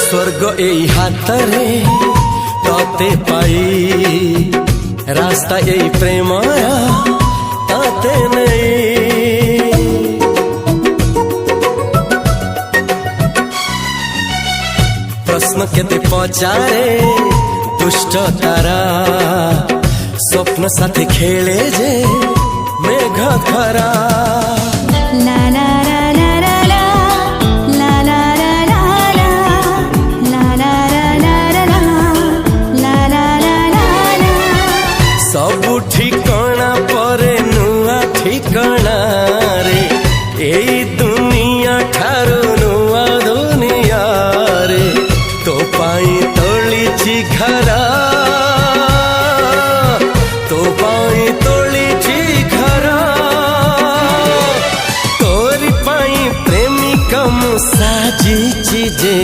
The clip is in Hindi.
स्वर्ग एई हातरे तते पाई रास्ता एई प्रेमया ताते नहीं। प्रश्न केते पचारे दुष्ट तारा स्वप्न साथी खेले जे मेघ खरा। ला ला ला ला ला ला ला ला ला ला ला ला ला ला ला। सबु ठिकाना परे नुआ ठिकाना रे एई दुनिया ठारू नुआ दुनिया रे। तो पाई तोलिछि घरा तो पाई तोलिछि घरा तोरी पाई प्रेमिका मु साजिछि जे